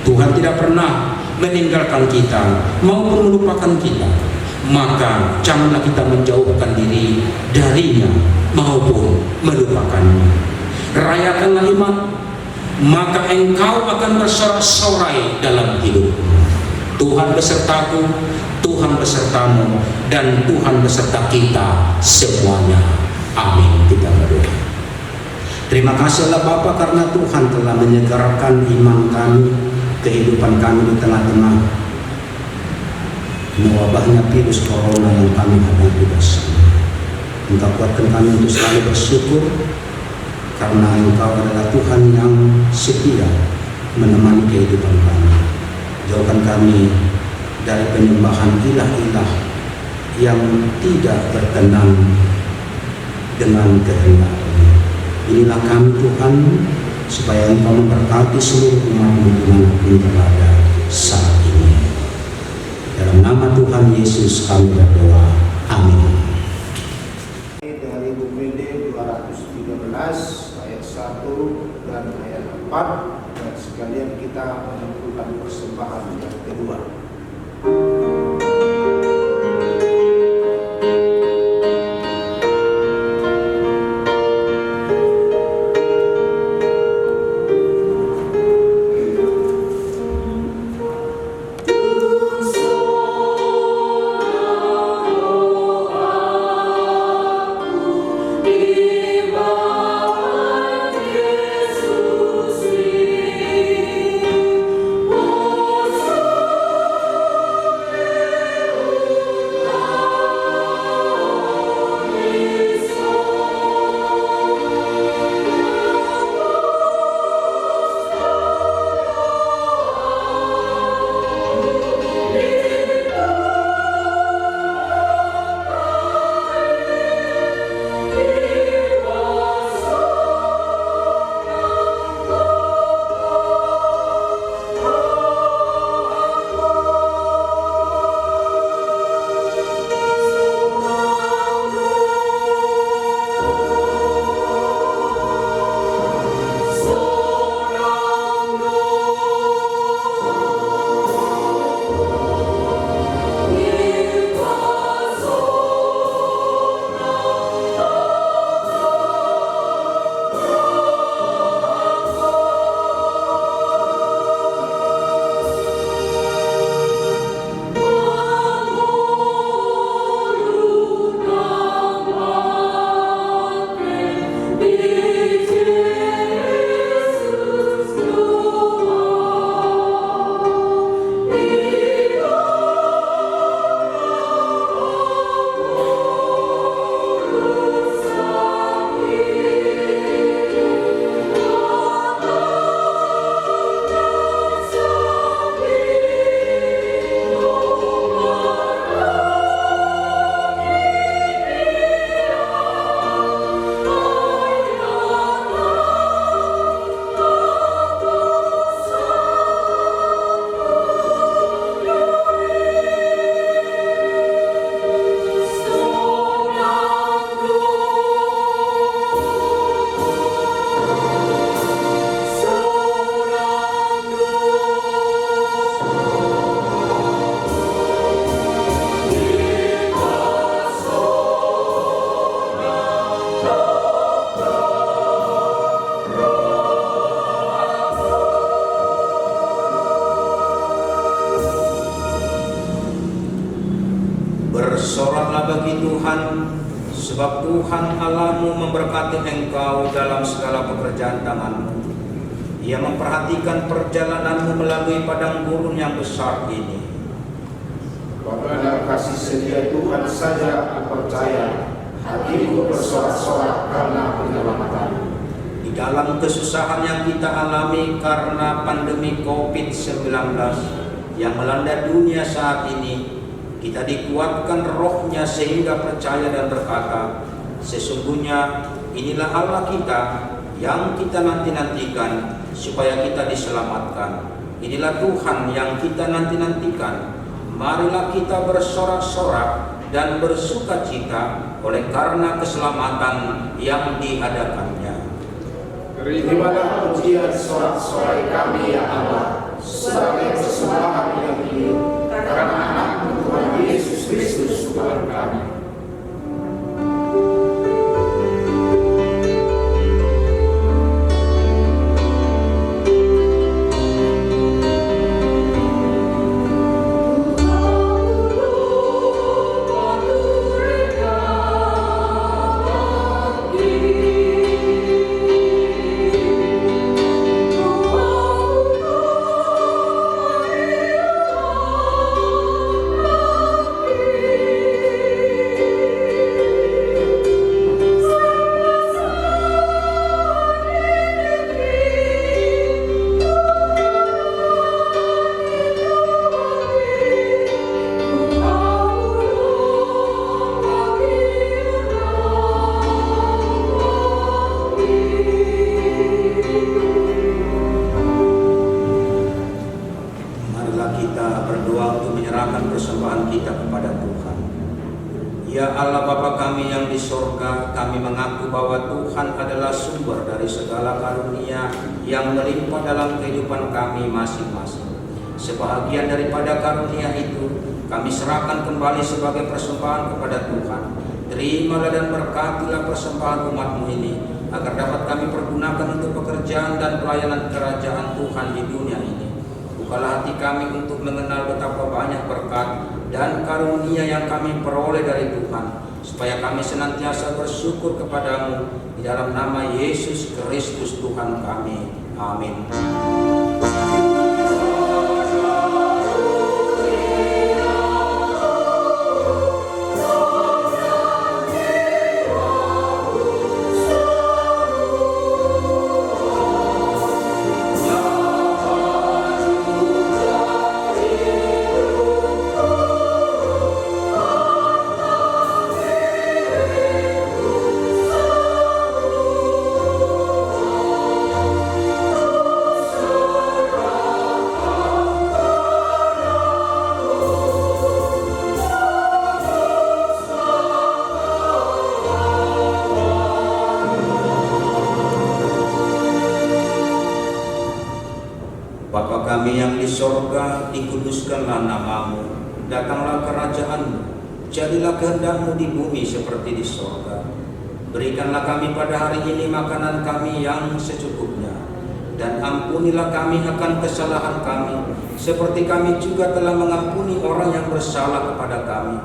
Tuhan tidak pernah meninggalkan kita maupun melupakan kita, maka janganlah kita menjauhkan diri darinya maupun melupakannya. Rayakanlah iman, maka engkau akan bersorak-sorai dalam hidupmu. Tuhan besertaku, Tuhan besertamu, dan Tuhan beserta kita semuanya. Amin. Kita berdoa. Terima kasihlah Bapa, karena Tuhan telah menyegarkan iman kami, kehidupan kami di tengah-tengah mewabahnya virus corona yang kami hadapi bersama. Engkau kuatkan kami untuk selalu bersyukur, karena Engkau adalah Tuhan yang setia menemani kehidupan kami. Jauhkan kami dari penyembahan ilah-ilah yang tidak berkenan dengan kehendak-Mu. Inilah kami Tuhan, supaya Engkau memberkati seluruh umat-Mu dimanapun berada saat ini. Dalam nama Tuhan Yesus kami berdoa. Amin. Dari UPD 213 ayat 1 dan ayat 4, dan sekalian kita menentukan persembahan yang kedua. Yesus, Sebab Tuhan Allahmu memberkati engkau dalam segala pekerjaan tanganmu. Ia memperhatikan perjalananmu melalui padang gurun yang besar ini. Kepada kasih setia Tuhan saja aku percaya, hatiku bersorak-sorak karena penyelamatan. Di dalam kesusahan yang kita alami karena pandemi COVID-19 yang melanda dunia saat ini, kita dikuatkan rohnya sehingga percaya dan berkata, sesungguhnya inilah Allah kita yang kita nanti-nantikan supaya kita diselamatkan. Inilah Tuhan yang kita nanti-nantikan. Marilah kita bersorak-sorak dan bersukacita oleh karena keselamatan yang dihadapannya. Terimalah pujian sorak-sorai kami ya Allah, sebagai persembahan yang hidup karena anak-Mu Tuhan Yesus Kristus Tuhan kami. Persembahan kita kepada Tuhan. Ya Allah Bapa kami yang di sorga, kami mengaku bahwa Tuhan adalah sumber dari segala karunia yang melimpah dalam kehidupan kami masing-masing. Sebahagian daripada karunia itu kami serahkan kembali sebagai persembahan kepada Tuhan. Terimalah dan berkatilah persembahan umat-Mu ini, agar dapat kami pergunakan untuk pekerjaan dan pelayanan kerajaan Tuhan di dunia ini. Bukalah hati kami untuk mengenal betapa banyak berkat dan karunia yang kami peroleh dari Tuhan, supaya kami senantiasa bersyukur kepada-Mu di dalam nama Yesus Kristus Tuhan kami. Amin. Bapa kami yang di sorga, dikuduskanlah nama-Mu, datanglah kerajaan-Mu, jadilah kehendak-Mu di bumi seperti di sorga. Berikanlah kami pada hari ini makanan kami yang secukupnya, dan ampunilah kami akan kesalahan kami, seperti kami juga telah mengampuni orang yang bersalah kepada kami.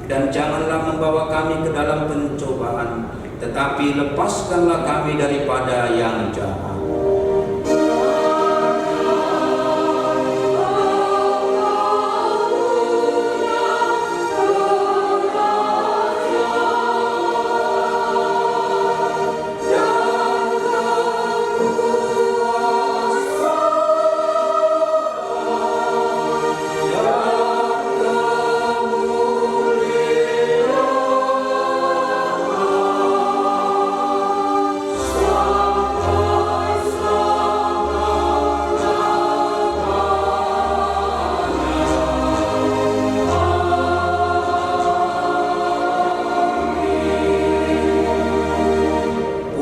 Dan janganlah membawa kami ke dalam pencobaan, tetapi lepaskanlah kami daripada yang jahat.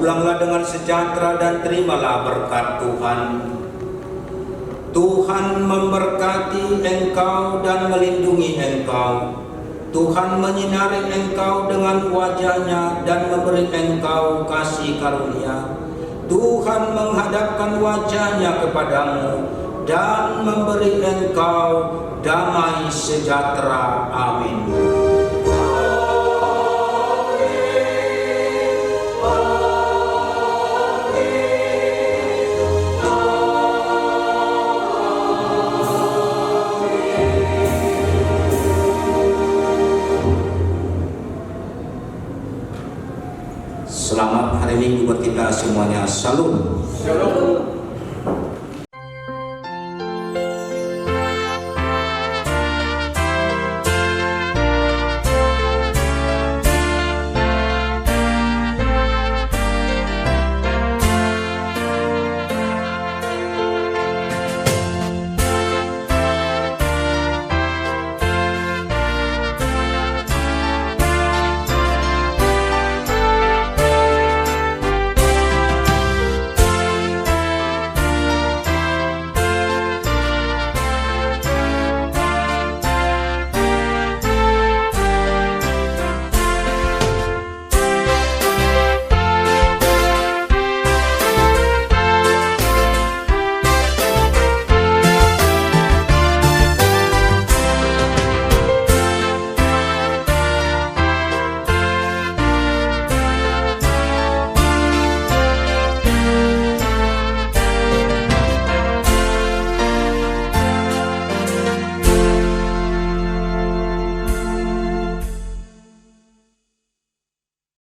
Pulanglah dengan sejahtera dan terimalah berkat Tuhan. Tuhan memberkati engkau dan melindungi engkau. Tuhan menyinari engkau dengan wajah-Nya dan memberi engkau kasih karunia. Tuhan menghadapkan wajah-Nya kepadamu dan memberi engkau damai sejahtera. Amin. Selamat hari Minggu buat kita semuanya. Salam. Shalom.